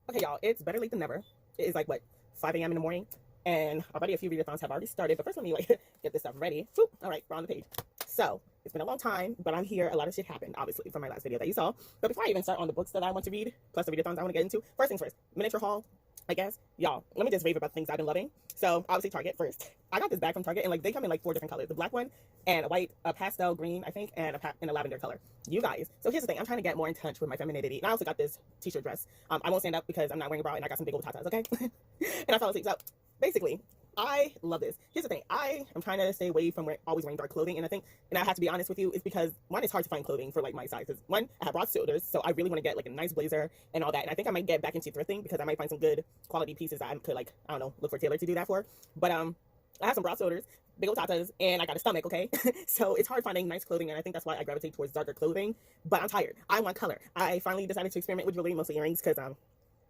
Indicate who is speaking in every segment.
Speaker 1: Okay, y'all, it's better late than never. It is like, what, 5 a.m. in the morning, and already a few readathons have already started. But first, let me like get this stuff ready. Woo! All right, we're on the page. So it's been a long time, but I'm here. A lot of shit happened, obviously, from my last video that you saw. But before I even start on the books that I want to read, plus the readathons I want to get into, first things first, miniature haul. I guess, y'all, let me just rave about the things I've been loving. So obviously Target first. I got this bag from Target, and like they come in like 4 different colors: the black one, and a white, a pastel green, I think, and a lavender color. You guys. So here's the thing: I'm trying to get more in touch with my femininity, and I also got this t-shirt dress. I won't stand up because I'm not wearing a bra, and I got some big old tatas. Okay, and I fell asleep. So basically, I love this. Here's the thing: I am trying to stay away from always wearing dark clothing, and I think, and I have to be honest with you, it's because one, it's hard to find clothing for like my size. Because one, I have broad shoulders, so I really want to get like a nice blazer and all that. And I think I might get back into thrifting because I might find some good quality pieces that I could like, I don't know, look for a tailor to do that for. But I have some broad shoulders, big old tatas, and I got a stomach, okay? So it's hard finding nice clothing, and I think that's why I gravitate towards darker clothing. But I'm tired. I want color. I finally decided to experiment with jewelry, mostly earrings, because I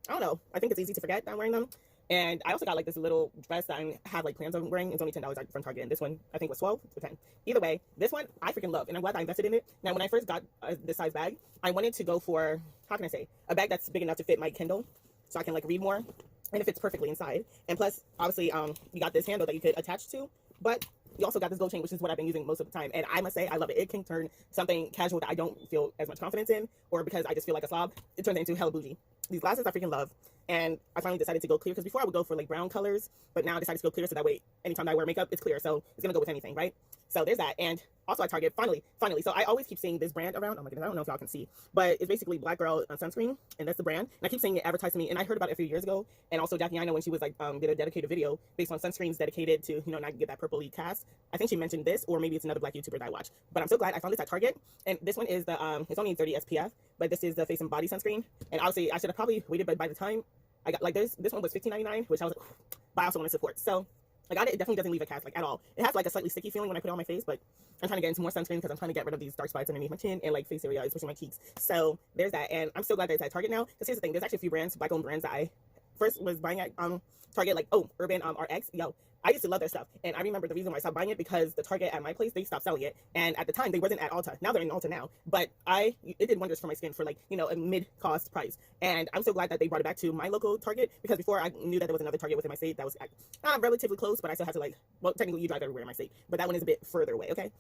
Speaker 1: don't know. I think it's easy to forget that I'm wearing them. And I also got like this little dress that I have like plans on wearing. It's only $10 from Target, and this one I think was 12 or 10. Either way, this one I freaking love, and I'm glad I invested in it. Now, when I first got this size bag, I wanted to go for, how can I say, a bag that's big enough to fit my Kindle, so I can like read more, and it fits perfectly inside. And plus, obviously, you got this handle that you could attach to, but you also got this gold chain, which is what I've been using most of the time. And I must say, I love it. It can turn something casual that I don't feel as much confidence in, or because I just feel like a slob, it turns into hella bougie. These glasses I freaking love. And I finally decided to go clear, because before I would go for like brown colors, but now I decided to go clear so that way anytime I wear makeup, it's clear. So it's going to go with anything, right? So there's that. And also at Target, finally. So I always keep seeing this brand around. Oh my goodness, I don't know if y'all can see, but it's basically Black Girl Sunscreen, and that's the brand. And I keep seeing it advertised to me, and I heard about it a few years ago. And also Jackie, I know when she was like, did a dedicated video based on sunscreens dedicated to, you know, not get that purpley cast. I think she mentioned this, or maybe it's another Black YouTuber that I watch. But I'm so glad I found this at Target. And this one is the, it's only 30 SPF, but this is the face and body sunscreen. And obviously I should have probably waited, but by the time I got like this one was $15.99, which I was like, but I also want to support. So I got it. It definitely doesn't leave a cast like at all. It has like a slightly sticky feeling when I put it on my face, but I'm trying to get into more sunscreen because I'm trying to get rid of these dark spots underneath my chin and like face area, especially my cheeks. So there's that. And I'm so glad that it's at Target now, because here's the thing: there's actually a few brands, Black owned brands, that I first was buying at Target, like Urban RX. Yo, I used to love their stuff, and I remember the reason why I stopped buying it, because the Target at my place, they stopped selling it, and at the time they wasn't at Ulta. Now they're in Ulta now, but it did wonders for my skin for like, you know, a mid-cost price. And I'm so glad that they brought it back to my local Target, because before I knew that there was another Target within my state that was relatively close, but I still had to like, well, technically you drive everywhere in my state, but that one is a bit further away. Okay,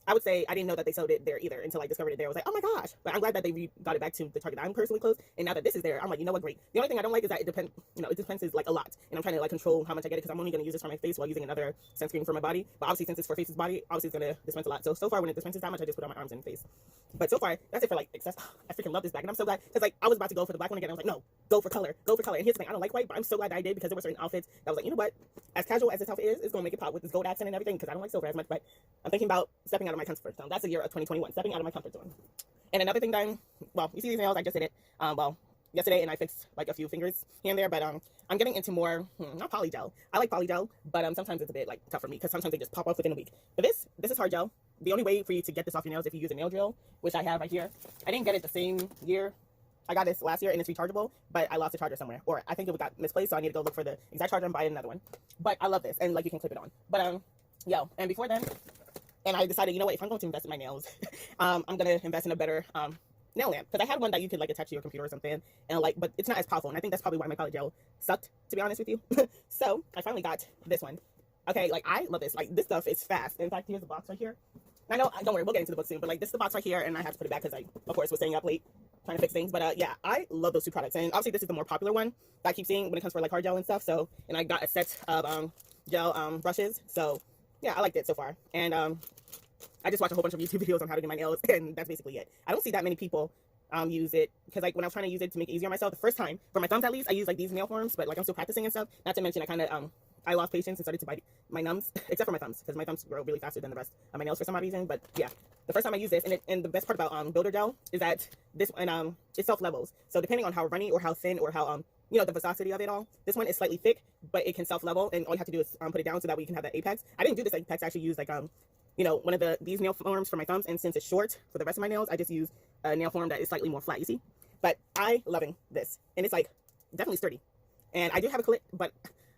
Speaker 1: I would say I didn't know that they sold it there either until I discovered it there. I was like, oh my gosh. But I'm glad that they got it back to the Target I'm personally close. And now that this is there, I'm like, you know what, great. The only thing I don't like is that it dispenses like a lot. And I'm trying to like control how much I get it, because I'm only going to use this for my face while using another sunscreen for my body. But obviously, since it's for face's body, obviously it's going to dispense a lot. So far when it dispenses that much, I just put it on my arms and face. But so far, that's it for like excess. I freaking love this bag. And I'm so glad, because like I was about to go for the black one again. I was like, no, go for color. And here's the thing: I don't like white, but I'm so glad that I did, because there were certain outfits that I was like, you know what? As casual as this outfit is, it's going to make it pop with this gold accent and everything, because I don't like silver as much. But I'm thinking about stepping out of my comfort zone. That's a year of 2021, stepping out of my comfort zone. And another thing that you see these nails, I just did it yesterday, and I fixed like a few fingers here and there, but I'm getting into more not poly gel. I like poly gel, but sometimes it's a bit like tough for me, because sometimes they just pop off within a week. But this is hard gel. The only way for you to get this off your nails if you use a nail drill, which I have right here. I didn't get it the same year. I got this last year, and it's rechargeable, but I lost the charger somewhere, or I think it got misplaced, so I need to go look for the exact charger and buy another one. But I love this, and like you can clip it on. But and before then, and I decided, you know what, if I'm going to invest in my nails, I'm going to invest in a better nail lamp, because I had one that you could like attach to your computer or something, and like, but it's not as powerful, and I think that's probably why my poly gel sucked, to be honest with you. So I finally got this one. Okay, like I love this. Like this stuff is fast. In fact, here's the box right here. I know, don't worry, we'll get into the book soon, but like this is the box right here, and I have to put it back because I, of course, was staying up late trying to fix things. But yeah, I love those two products, and obviously this is the more popular one that I keep seeing when it comes for like hard gel and stuff. So, and I got a set of gel brushes. So yeah, I liked it so far, and I just watched a whole bunch of YouTube videos on how to do my nails, and that's basically it. I don't see that many people use it, because like when I was trying to use it to make it easier on myself the first time, for my thumbs at least, I use like these nail forms, but like I'm still practicing and stuff. Not to mention I kind of I lost patience and started to bite my numbs, except for my thumbs, because my thumbs grow really faster than the rest of my nails for some odd reason. But yeah, the first time I used this, and the best part about builder gel is that this one it self levels. So depending on how runny or how thin or how you know, the viscosity of it all, this one is slightly thick, but it can self level, and all you have to do is put it down so that way you can have that apex. I didn't do this apex. I actually used like you know, one of these nail forms for my thumbs, and since it's short for the rest of my nails, I just use a nail form that is slightly more flat, you see. But I loving this, and it's like definitely sturdy. And I do have a clit, but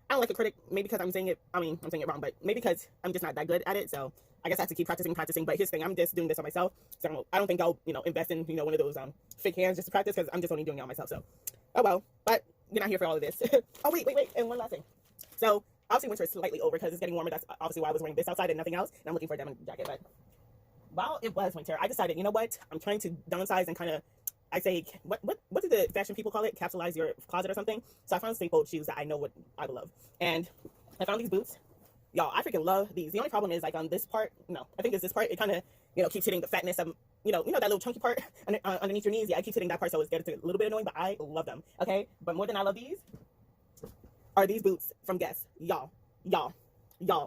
Speaker 1: I don't like a critic, maybe because I'm saying it wrong, but maybe because I'm just not that good at it. So I guess I have to keep practicing. But here's the thing: I'm just doing this on myself, so I don't think I'll, you know, invest in, you know, one of those fake hands just to practice, because I'm just only doing it on myself. So oh well. But you're not here for all of this. Oh, wait. And one last thing. So, obviously winter is slightly over because it's getting warmer. That's obviously why I was wearing this outside and nothing else. And I'm looking for a denim jacket. But while it was winter, I decided, you know what? I'm trying to downsize and kind of, I say, what do the fashion people call it? Capsulize your closet or something. So I found staple shoes that I know what I would love. And I found these boots. Y'all, I freaking love these. The only problem is like on this part, no, I think it's this part. It kind of, keeps hitting the fatness of, that little chunky part underneath your knees. Yeah, it keeps hitting that part. So it's getting a little bit annoying, but I love them. Okay. But more than I love these are these boots from Guess. Y'all,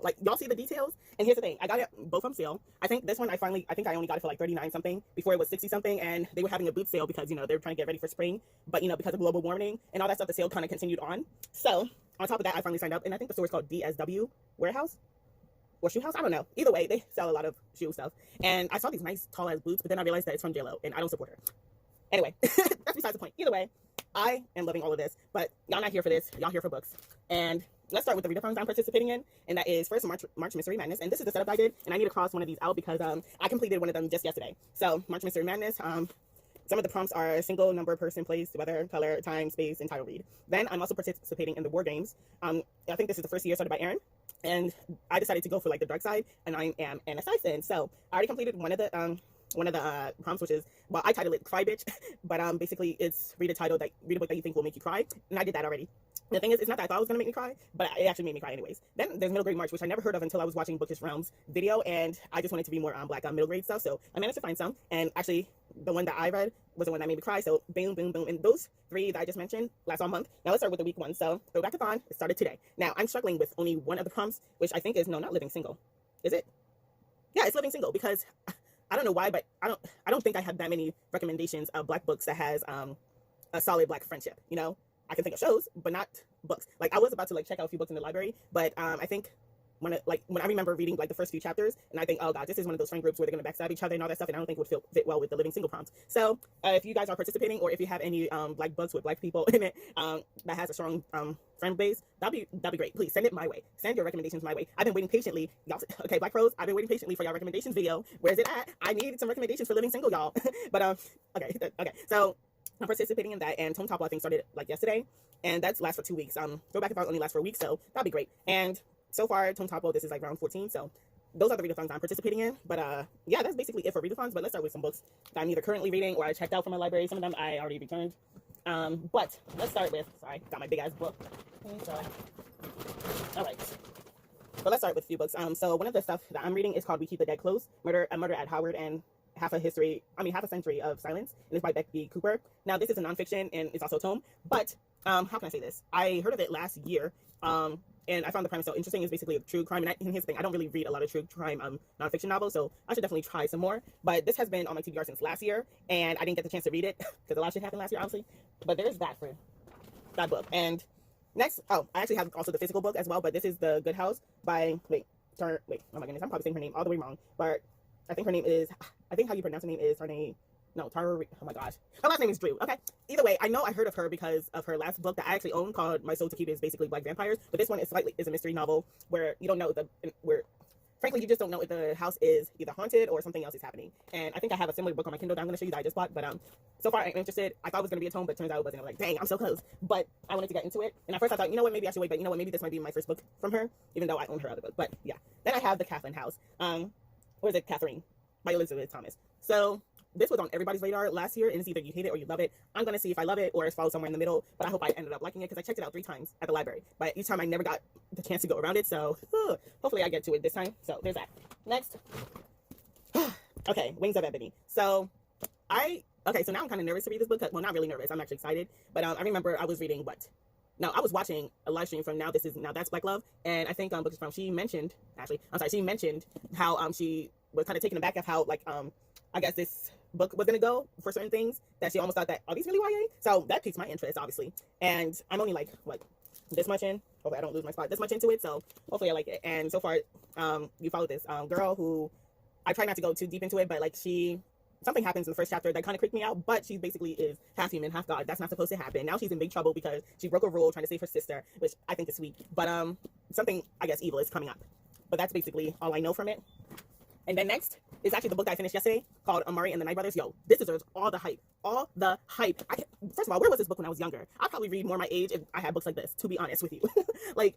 Speaker 1: like y'all see the details. And here's the thing. I got it both on sale. I think this one, I think I only got it for like 39 something before it was 60 something. And they were having a boot sale because, they were trying to get ready for spring. But, because of global warming and all that stuff, the sale kind of continued on. So on top of that, I finally signed up. And I think the store is called DSW Warehouse or Shoe House. I don't know. Either way, they sell a lot of shoe stuff. And I saw these nice tall ass boots, but then I realized that it's from JLo and I don't support her. Anyway, that's besides the point. Either way, I am loving all of this, but y'all not here for this. Y'all here for books. And let's start with the readathons I'm participating in. And that is first March Mystery Madness. And this is the setup I did. And I need to cross one of these out because I completed one of them just yesterday. So March Mystery Madness, some of the prompts are single, number, person, place, weather, color, time, space, and title read. Then I'm also participating in the war games. I think this is the first year started by Aaron. And I decided to go for like the dark side, and I am an assassin. So I already completed one of the prompts, which is, well, I titled it Cry Bitch, but basically it's read a book that you think will make you cry. And I did that already. The thing is, it's not that I thought it was going to make me cry, but it actually made me cry anyways. Then there's Middle Grade March, which I never heard of until I was watching Bookish Realms video, and I just wanted to be more black middle grade stuff, so I managed to find some, and actually the one that I read was the one that made me cry, so boom, boom, boom. And those three that I just mentioned last all month. Now let's start with the week one. So Throwbackathon, it started today. Now I'm struggling with only one of the prompts, which I think is, no, not living single. Is it? Yeah, it's living single, because I don't know why, but I don't think I have that many recommendations of black books that has a solid black friendship, I can think of shows, but not books. Like I was about to like check out a few books in the library, but I think when I remember reading like the first few chapters, and I think, oh god, this is one of those friend groups where they're gonna backstab each other and all that stuff, and I don't think it would fit well with the living single prompts. So if you guys are participating, or if you have any black books with black people in it that has a strong friend base, that'd be great. Please send it my way. Send your recommendations my way. I've been waiting patiently, y'all. Okay, Black Pros, I've been waiting patiently for your recommendations video. Where's it at? I need some recommendations for living single, y'all. But okay. So I'm participating in that, and Tome Topple I think started like yesterday, and that's lasts for 2 weeks. Throwbackathon only lasts for a week, so that'd be great. And so far, Tome Topple, this is like round 14, so those are the readathons I'm participating in. But yeah, that's basically it for readathons. But let's start with some books that I'm either currently reading or I checked out from my library. Some of them I already returned. But let's start with, sorry, got my big ass book. So, all right. But let's start with a few books. So one of the stuff that I'm reading is called We Keep the Dead Close, Murder at Howard and half a century of silence, and it's by Becky Cooper. Now this is a nonfiction and it's also a tome, but how can I say this? I heard of it last year, and I found the premise so interesting. It's basically a true crime, and here's the thing, I don't really read a lot of true crime nonfiction novels, so I should definitely try some more. But this has been on my TBR since last year, and I didn't get the chance to read it because a lot of shit happened last year, obviously. But there's that for that book. And next, I actually have also the physical book as well, but this is The Good House by oh my goodness, I'm probably saying her name all the way wrong, but I think her name is, I think how you pronounce her name is Tara, oh my gosh, her last name is Drew. Okay, either way, I know I heard of her because of her last book that I actually own called My Soul to Keep is basically Black Vampires, but this one is a mystery novel where you don't know frankly, you just don't know if the house is either haunted or something else is happening. And I think I have a similar book on my Kindle that I'm going to show you that I just bought, but so far I'm interested. I thought it was going to be a tome, but turns out it wasn't. I'm like, dang, I'm so close. But I wanted to get into it, and at first I thought, you know what, maybe I should wait, but you know what, maybe this might be my first book from her, even though I own her other book. But yeah, then I have The Kathleen House. What is it, Catherine, by Elizabeth Thomas. So this was on everybody's radar last year, and it's either you hate it or you love it. I'm going to see if I love it or it's falls somewhere in the middle, but I hope I ended up liking it because I checked it out 3 times at the library. But each time I never got the chance to go around it, so hopefully I get to it this time. So there's that. Next. Okay, Wings of Ebony. So so now I'm kind of nervous to read this book. Well, not really nervous. I'm actually excited. But I remember I was reading I was watching a live stream from Now That's Black Love, and I think Bookish Realms, she mentioned how she was kind of taken aback of how I guess this book was going to go for certain things that she almost thought that, are these really YA? So that piques my interest, obviously. And I'm only this much in. Hopefully I don't lose my spot. This much into it, so hopefully I like it. And so far, you follow this girl who, I try not to go too deep into it, but something happens in the first chapter that kind of creeped me out, but she basically is half human, half God. That's not supposed to happen. Now she's in big trouble because she broke a rule trying to save her sister, which I think is sweet. But something, I guess, evil is coming up. But that's basically all I know from it. And then next is actually the book that I finished yesterday called Amari and the Night Brothers. Yo, this deserves all the hype. All the hype. First of all, where was this book when I was younger? I'd probably read more my age if I had books like this, to be honest with you. like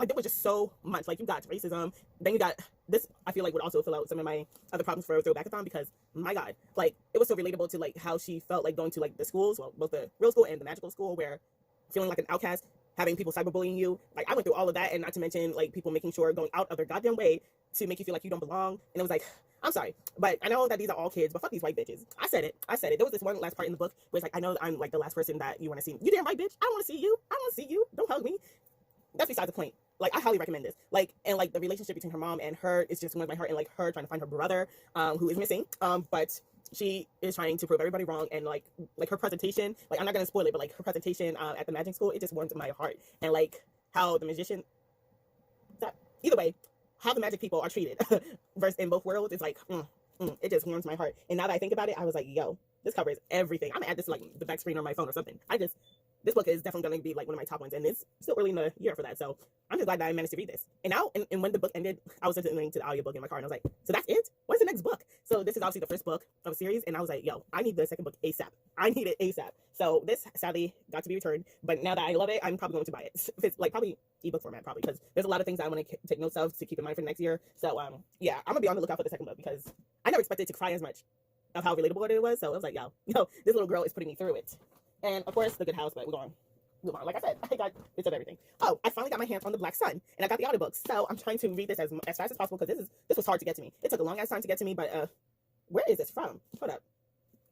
Speaker 1: there was just so much. Like, you got racism, then you got this. I feel like would also fill out some of my other problems for Throwbackathon, because my God, like, it was so relatable to like how she felt like going to like the schools, well, both the real school and the magical school, where feeling like an outcast, having people cyberbullying you. Like, I went through all of that, and not to mention like people making sure going out of their goddamn way to make you feel like you don't belong. And it was like, I'm sorry, but I know that these are all kids, but fuck these white bitches. I said it. There was this one last part in the book where it's like, I know that I'm like the last person that you want to see. You damn right, bitch. I don't want to see you. I don't want to see you. Don't hug me. That's beside the point. Like, I highly recommend this. Like, and like the relationship between her mom and her is just warms my heart, and like her trying to find her brother, who is missing. But she is trying to prove everybody wrong, and like her presentation, like, I'm not gonna spoil it, but like her presentation at the magic school, it just warms my heart. And like how the magician, that either way, how the magic people are treated versus in both worlds, it's like it just warms my heart. And now that I think about it, I was like, yo, this covers everything. I'm gonna add this to like the back screen on my phone or something. This book is definitely going to be like one of my top ones, and it's still early in the year for that. So I'm just glad that I managed to read this. And now, and when the book ended, I was listening to the audiobook in my car, and I was like, so that's it? What's the next book? So this is obviously the first book of a series, and I was like, yo, I need the second book ASAP. I need it ASAP. So this sadly got to be returned, but now that I love it, I'm probably going to buy it. If it's like probably ebook format, probably, because there's a lot of things I want to take notes of to keep in mind for next year. So yeah, I'm gonna be on the lookout for the second book, because I never expected to cry as much of how relatable it was. So I was like, yo, this little girl is putting me through it. And of course, The Good House, but we're going. Like I said, I got bits of everything. Oh, I finally got my hands on The Black Sun, and I got the audiobooks. So I'm trying to read this as fast as possible, because this was hard to get to me. It took a long ass time to get to me, but where is this from? Hold up.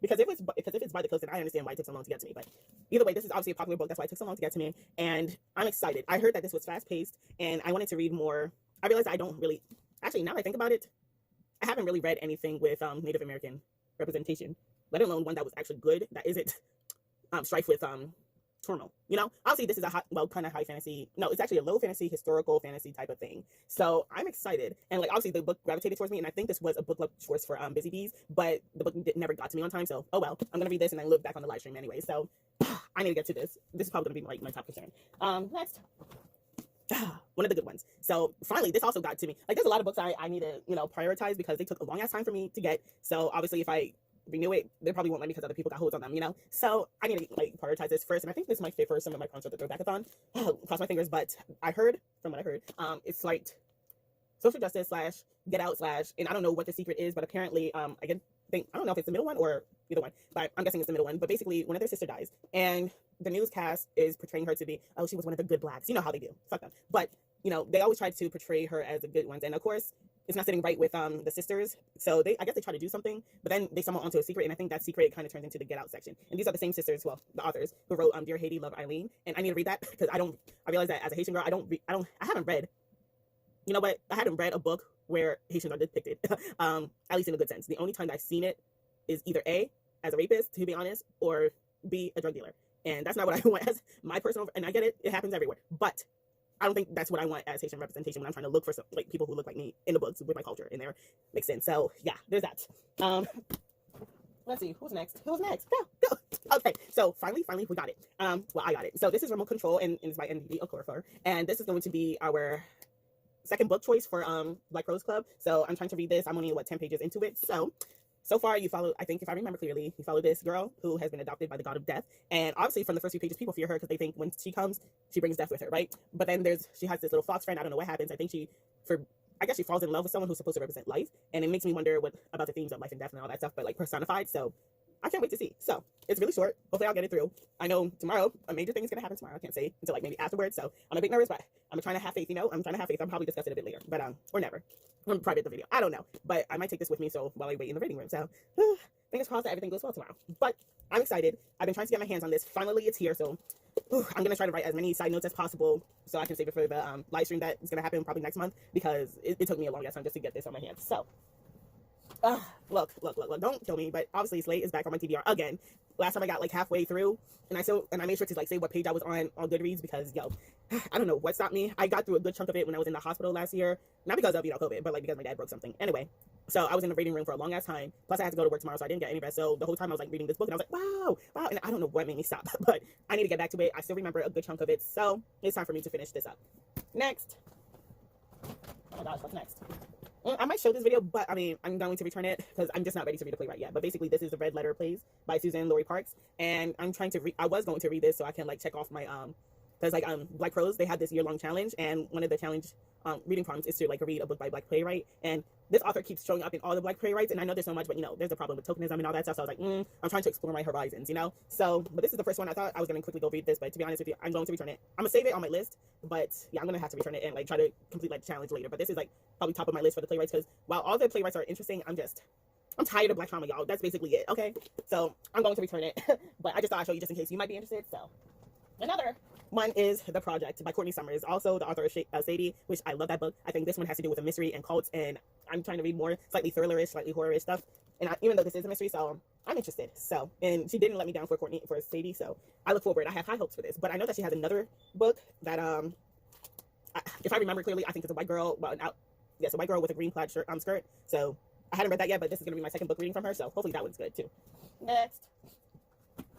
Speaker 1: Because if it's by the coast, then I understand why it took so long to get to me. But either way, this is obviously a popular book. That's why it took so long to get to me. And I'm excited. I heard that this was fast paced, and I wanted to read more. I realized I don't really, actually, now that I think about it, I haven't really read anything with Native American representation, let alone one that was actually good, that isn't strife with turmoil. Obviously this is a kind of high fantasy. No, it's actually a low fantasy, historical fantasy type of thing. So I'm excited. And like, obviously the book gravitated towards me, and I think this was a book club choice for Busy Bees, but the book never got to me on time. So, oh well, I'm gonna read this and then look back on the live stream anyway. So I need to get to this. This is probably gonna be like my top concern. Next. One of the good ones. So finally, this also got to me. Like, there's a lot of books I need to, prioritize, because they took a long ass time for me to get. So obviously if I renew it, they probably won't let me because other people got holds on them, So I need to like prioritize this first. And I think this might fit for some of my problems with the Throwbackathon. Cross my fingers, but from what I heard, it's like social justice / get out / and I don't know what the secret is, but apparently I don't know if it's the middle one or either one, but I'm guessing it's the middle one. But basically, one of their sister dies, and the newscast is portraying her to be, oh, she was one of the good blacks. You know how they do. Fuck them. But they always try to portray her as the good ones, and of course it's not sitting right with the sisters. So I guess they try to do something, but then they stumble onto a secret, and I think that secret kind of turns into the get out section. And these are the same sisters, well, the authors who wrote Dear Haiti, Love Eileen, and I need to read that, because I realize that as a Haitian girl, I haven't read, I hadn't read a book where Haitians are depicted, at least in a good sense. The only time that I've seen it is either A, as a rapist, to be honest, or B, a drug dealer. And that's not what I want as my personal, and I get it happens everywhere, but I don't think that's what I want as Haitian representation when I'm trying to look for like people who look like me in the books with my culture in there mixed in. So yeah, there's that. Let's see, who's next? Go. Okay, so finally we got it. Well, I got it. So this is Remote Control, and it's by NBD Okorafor, and this is going to be our second book choice for Black Rose Club. So I'm trying to read this. I'm only 10 pages into it. So far, you follow, I think if I remember clearly, you follow this girl who has been adopted by the god of death. And obviously from the first few pages, people fear her because they think when she comes, she brings death with her, right? But then she has this little fox friend. I don't know what happens. I think she falls in love with someone who's supposed to represent life. And it makes me wonder about the themes of life and death and all that stuff, but like personified. So I can't wait to see. So it's really short. Hopefully I'll get it through. I know tomorrow, a major thing is going to happen tomorrow. I can't say until like maybe afterwards. So I'm a bit nervous, but I'm trying to have faith, I'm trying to have faith. I'm probably discuss it a bit later, but, or never. I'm private the video. I don't know, but I might take this with me. So while I wait in the reading room, so fingers crossed that everything goes well tomorrow. But I'm excited. I've been trying to get my hands on this. Finally, it's here. So I'm going to try to write as many side notes as possible so I can save it for the live stream that is going to happen probably next month, because it took me a long time just to get this on my hands. So look, don't kill me, but obviously Slate is back on my TBR again. Last time I got like halfway through, and I made sure to like say what page I was on Goodreads, because I don't know what stopped me. I got through a good chunk of it when I was in the hospital last year, not because of COVID, but like because my dad broke something. Anyway, so I was in the reading room for a long ass time. Plus I had to go to work tomorrow, so I didn't get any rest. So the whole time I was like reading this book, and I was like, wow, and I don't know what made me stop, but I need to get back to it. I still remember a good chunk of it, so it's time for me to finish this up. Next. Oh my gosh, what's next? I might show this video, but I mean, I'm going to return it because I'm just not ready to read the playwright yet. But basically, this is the Red Letter Plays by Susan Laurie Parks, and I'm trying to read. I was going to read this so I can like check off my because like Black Prose, they had this year-long challenge, and one of the challenge reading prompts is to like read a book by Black playwright, and this author keeps showing up in all the Black playwrights, and I know there's so much, but you know, there's a problem with tokenism and all that stuff. So I was like, I'm trying to explore my horizons, you know. So, but this is the first one. I thought I was gonna quickly go read this, but to be honest with you, I'm going to return it. I'm gonna save it on my list, but yeah, I'm gonna have to return it and like try to complete like the challenge later. But this is like probably top of my list for the playwrights because while all the playwrights are interesting, I'm tired of Black trauma, y'all. That's basically it. Okay, so I'm going to return it, but I just thought I'd show you just in case you might be interested. So another one is The Project by Courtney Summers, also the author of Sadie, which I love that book. I think this one has to do with a mystery and cults, and I'm trying to read more slightly thrillerish, slightly horror-ish stuff. And even though this is a mystery, so I'm interested. So, and she didn't let me down for Sadie, so I look forward. I have high hopes for this. But I know that she has another book that, if I remember clearly, I think it's a white girl. Well, yes, a white girl with a green plaid skirt. So I haven't read that yet, but this is gonna be my second book reading from her. So hopefully that one's good too. Next.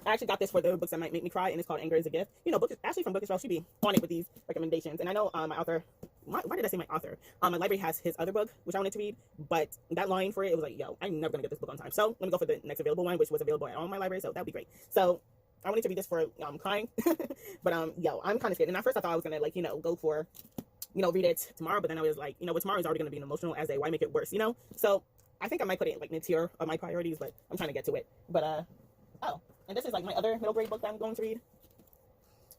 Speaker 1: I actually got this for the books that might make me cry, and it's called Anger is a Gift. You know, Ashley from Book Israel, she be on it with these recommendations. And I know my author, why did I say my author? My library has his other book, which I wanted to read, but that line for it was like, yo, I'm never going to get this book on time. So let me go for the next available one, which was available at all my libraries, so that would be great. So I wanted to read this for crying, but yo, I'm kind of scared. And at first I thought I was going to, like, you know, go for, you know, read it tomorrow, but then I was like, you know, tomorrow is already going to be an emotional essay. Why make it worse, you know? So I think I might put it like mid-tier of my priorities, but I'm trying to get to it. But, oh. And this is like my other middle grade book that I'm going to read.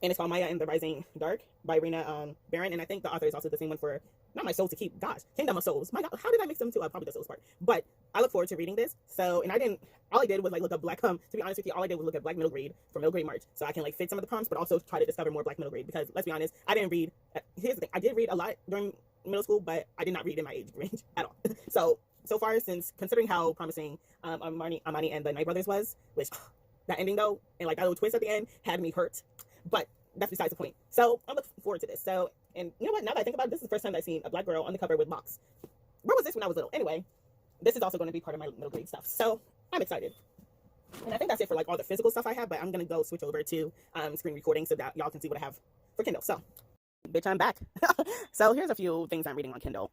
Speaker 1: And it's called Maya and the Rising Dark by Rena Barron. And I think the author is also the same one for, not My Soul to Keep, gosh, Kingdom of Souls. My God, how did I mix them two up? Probably the Souls part. But I look forward to reading this. So, and all I did was like look up Black, to be honest with you, all I did was look at Black middle grade for middle grade March. So I can like fit some of the prompts, but also try to discover more Black middle grade. Because let's be honest, I didn't read, here's the thing, I did read a lot during middle school, but I did not read in my age range at all. So far, since considering how promising Amani and the Night Brothers was, which, that ending though, and like that little twist at the end had me hurt, but that's besides the point. So I'm looking forward to this. So, and you know what, now that I think about it, this is the first time that I've seen a Black girl on the cover with locks. Where was this when I was little? Anyway, this is also going to be part of my middle grade stuff, so I'm excited. And I think that's it for like all the physical stuff I have, but I'm going to go switch over to screen recording so that y'all can see what I have for Kindle. So bitch, I'm back. So here's a few things I'm reading on Kindle.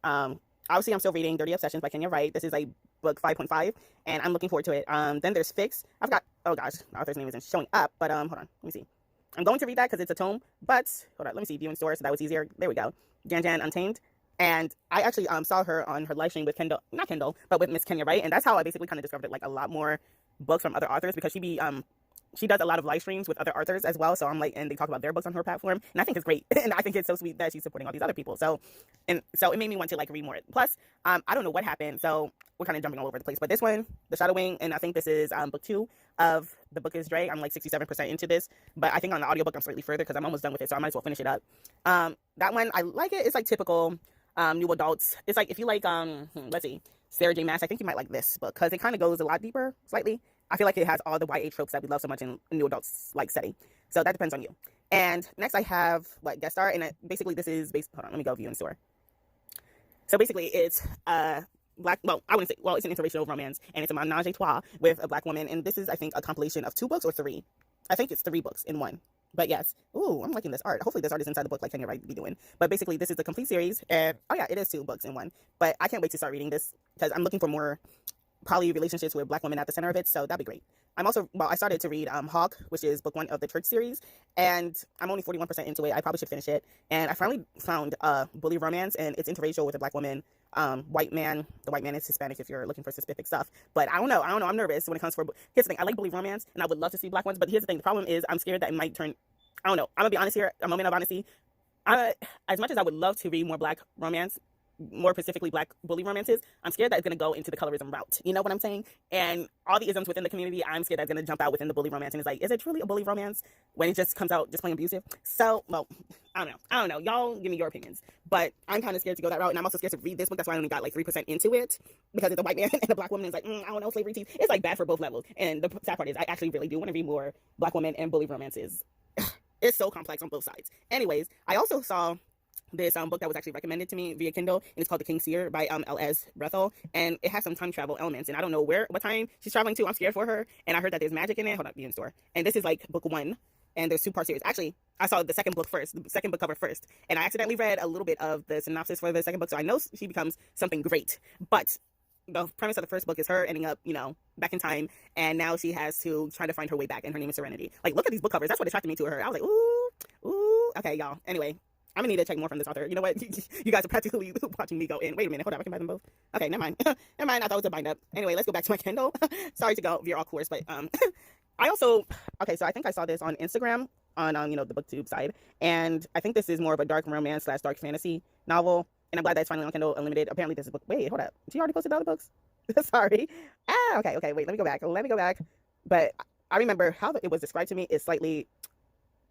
Speaker 1: Obviously, I'm still reading Dirty Obsessions by Kenya Wright. This is a book 5.5, and I'm looking forward to it. Then there's Fix. I forgot. Oh gosh, the author's name isn't showing up. But hold on, let me see. I'm going to read that because it's a tome. But hold on, let me see. View in store, so that was easier. There we go. Jan Untamed. And I actually saw her on her live stream with not Kendall, but with Miss Kenya Wright, and that's how I basically kind of discovered like a lot more books from other authors, because she does a lot of live streams with other authors as well. So I'm like, and they talk about their books on her platform, and I think it's great. And I think it's so sweet that she's supporting all these other people. So it made me want to like read more. Plus, I don't know what happened. So we're kind of jumping all over the place, but this one, The Shadowing, and I think this is book 2 of The Book is Dre. I'm like 67% into this, but I think on the audiobook I'm slightly further because I'm almost done with it. So I might as well finish it up. That one, I like it. It's like typical new adults. It's like if you like, let's see, Sarah J. Maas, I think you might like this book because it kind of goes a lot deeper slightly. I feel like it has all the YA tropes that we love so much in new adults like setting. So that depends on you. And next I have what guest star, and basically this is hold on, let me go view in store. So basically it's Black, well, I wouldn't say, well, it's an interracial romance, and it's a menage a trois with a Black woman, and this is, I think, a compilation of 2 books or 3. I think it's 3 books in one. But yes, ooh, I'm liking this art. Hopefully this art is inside the book like Kenya Wright be doing. But basically this is the complete series, and oh yeah, it is 2 books in one. But I can't wait to start reading this because I'm looking for more poly relationships with Black women at the center of it, so that'd be great. I started to read Hawk, which is book 1 of the Church series, and I'm only 41% into it. I probably should finish it. And I finally found bully romance, and it's interracial with a Black woman, white man. The white man is Hispanic if you're looking for specific stuff. But I don't know. I'm nervous when it comes for. Here's the thing. I like bully romance, and I would love to see Black ones. But here's the thing. The problem is I'm scared that it might turn. I don't know. I'm gonna be honest here. A moment of honesty. As much as I would love to read more Black romance, more specifically Black bully romances, I'm scared that it's going to go into the colorism route. You know what I'm saying? And all the isms within the community, I'm scared that's going to jump out within the bully romance. And it's like, is it truly a bully romance when it just comes out just plain abusive? So, well, I don't know. Y'all give me your opinions. But I'm kind of scared to go that route. And I'm also scared to read this book. That's why I only got like 3% into it. Because it's a white man and a Black woman. And it's like, I don't know, slavery teeth. It's like bad for both levels. And the sad part is I actually really do want to read more Black women and bully romances. It's so complex on both sides. Anyways, I also saw this book that was actually recommended to me via Kindle, and it's called The King's Seer by L.S. Brethel, and it has some time travel elements, and I don't know what time she's traveling to. I'm scared for her, and I heard that there's magic in it. Hold up, be in store. And this is like book 1, and there's 2-part series. Actually, I saw the second book first, the second book cover first, and I accidentally read a little bit of the synopsis for the second book, so I know she becomes something great. But the premise of the first book is her ending up, you know, back in time, and now she has to try to find her way back, and her name is Serenity. Like, look at these book covers. That's what attracted me to her. I was like, ooh. Okay, y'all. Anyway, I'm gonna need to check more from this author. You know what? You guys are practically watching me go in. Wait a minute. Hold on. I can buy them both. Okay, never mind. Never mind. I thought it was a bind up. Anyway, let's go back to my Kindle. Sorry to go veer off course, but I also, okay, so I think I saw this on Instagram on, you know, the booktube side, and I think this is more of a dark romance / dark fantasy novel, and I'm glad that's finally on Kindle Unlimited. Apparently this is book, wait, hold up. She already posted the other books? Sorry. Okay, wait, let me go back. But I remember how it was described to me is slightly,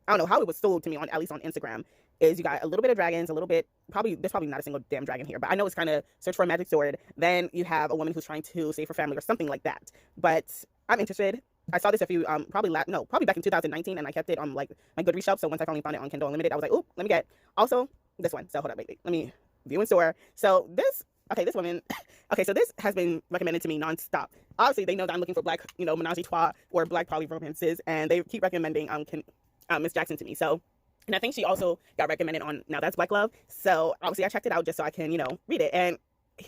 Speaker 1: I don't know, how it was sold to me on, at least on Instagram, is you got a little bit of dragons, a little bit, there's probably not a single damn dragon here, but I know it's kind of search for a magic sword. Then you have a woman who's trying to save her family or something like that. But I'm interested. I saw this a few, probably back in 2019, and I kept it on like my Goodreads shelf. So once I finally found it on Kindle Unlimited, I was like, oh, let me get also this one. So hold up, wait, let me view in store. So this woman, okay, so this has been recommended to me nonstop. Obviously, they know that I'm looking for black, you know, menage a trois or black poly romances, and they keep recommending Miss Jackson to me. So, and I think she also got recommended on Now That's Black Love. So obviously I checked it out just so I can, you know, read it. And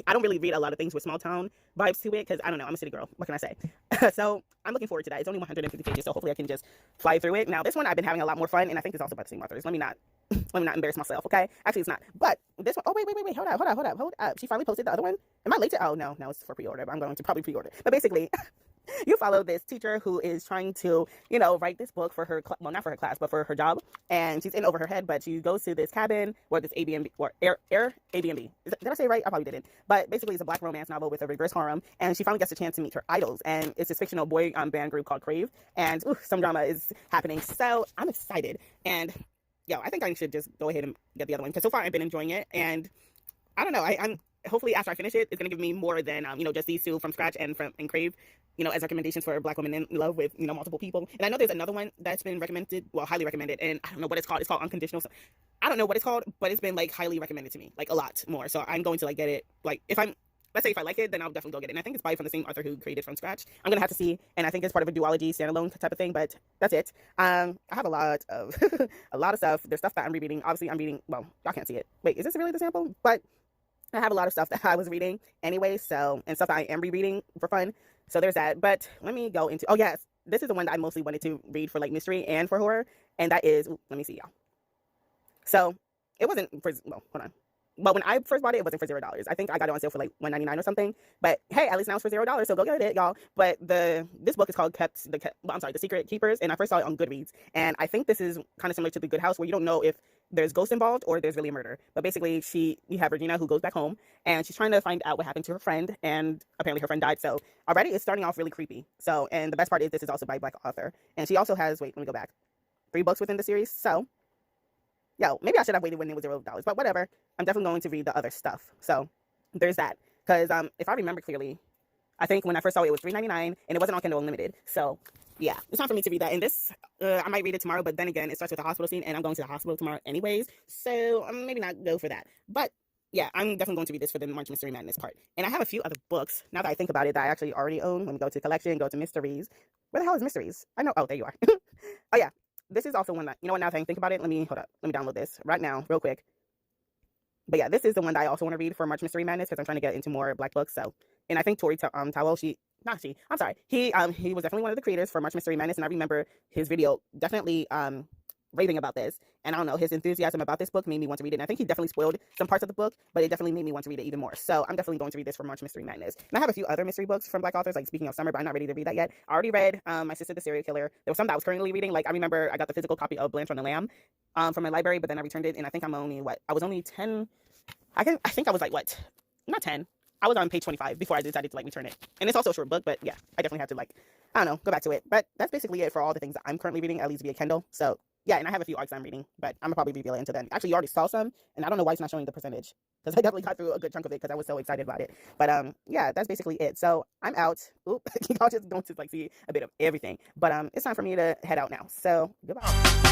Speaker 1: I don't really read a lot of things with small town vibes to it because, I don't know, I'm a city girl. What can I say? So I'm looking forward to that. It's only 150 pages, so hopefully I can just fly through it. Now, this one I've been having a lot more fun, and I think it's also by the same authors. Let me not embarrass myself, okay? Actually, it's not. But this one, oh, wait. Hold up. She finally posted the other one. Am I late to? Oh, no, it's for pre-order, but I'm going to probably pre-order. But basically, you follow this teacher who is trying to, you know, write this book for her, well, not for her class, but for her job. And she's in over her head, but she goes to this cabin or this Airbnb or Airbnb. Did I say it right? I probably didn't. But basically, it's a black romance novel with a reverse harem. And she finally gets a chance to meet her idols. And it's this fictional boy band group called Crave. And some drama is happening. So I'm excited. And I think I should just go ahead and get the other one because so far I've been enjoying it. And I don't know. I'm hopefully after I finish it, it's going to give me more than, just these two from scratch and Crave, as recommendations for Black women in love with, multiple people. And I know there's another one that's been recommended, well, highly recommended, and I don't know what it's called. It's called Unconditional. I don't know what it's called, but it's been like highly recommended to me, like a lot more. So I'm going to get it. Like let's say if I like it, then I'll definitely go get it. And I think it's by from the same author who created From Scratch. I'm going to have to see. And I think it's part of a duology standalone type of thing, but that's it. I have a lot of, a lot of stuff. There's stuff that I'm rereading. Obviously I'm reading, well, y'all can't see it. Wait, is this really the sample? But I have a lot of stuff that I was reading anyway, and stuff that I am rereading for fun. So there's that. But let me go into, oh yes, this is the one that I mostly wanted to read for like mystery and for horror. And that is, let me see y'all. So it wasn't for, well, hold on. But when I first bought it, it wasn't for $0. I think I got it on sale for like $1.99 or something. But hey, at least now it's for $0, so go get it, y'all. But this book is called The Secret Keepers, and I first saw it on Goodreads. And I think this is kind of similar to The Good House, where you don't know if there's ghosts involved or there's really a murder. But basically, you have Regina who goes back home, and she's trying to find out what happened to her friend, and apparently her friend died. So already it's starting off really creepy. So, and the best part is this is also by a Black author. And she also has, wait, let me go back, 3 books within the series. So maybe I should have waited when it was $0, but whatever. I'm definitely going to read the other stuff. So there's that. Because if I remember clearly, I think when I first saw it was $3.99 and it wasn't on Kindle Unlimited. So yeah, it's time for me to read that. And this, I might read it tomorrow, but then again, it starts with a hospital scene and I'm going to the hospital tomorrow anyways. So maybe not go for that. But yeah, I'm definitely going to read this for the March Mystery Madness part. And I have a few other books, now that I think about it, that I actually already own. When we go to collection, go to mysteries. Where the hell is mysteries? I know. Oh, there you are. Oh yeah. This is also one that, now that I think about it, let me download this right now, real quick. But yeah, this is the one that I also want to read for March Mystery Madness because I'm trying to get into more Black books. So, and I think Tori Towell, he was definitely one of the creators for March Mystery Madness, and I remember his video definitely raving about this. And I don't know, his enthusiasm about this book made me want to read it. And I think he definitely spoiled some parts of the book, but it definitely made me want to read it even more. So I'm definitely going to read this for March Mystery Madness. And I have a few other mystery books from Black authors, like Speaking of Summer, but I'm not ready to read that yet. I already read My Sister the Serial Killer. There was some that I was currently reading. Like I remember I got the physical copy of Blanche on the Lamb from my library, but then I returned it. And I think I was only 10. I think I was like, not 10. I was on page 25 before I decided to return it. And it's also a short book, but yeah, I definitely have to go back to it. But that's basically it for all the things that I'm currently reading, at least via Kindle. So yeah, and I have a few arcs I'm reading, but I'm gonna probably reveal it until then. Actually, you already saw some, and I don't know why it's not showing the percentage, because I definitely got through a good chunk of it because I was so excited about it. But yeah, that's basically it. So I'm out. Oop, y'all just going to see a bit of everything. But it's time for me to head out now. So goodbye.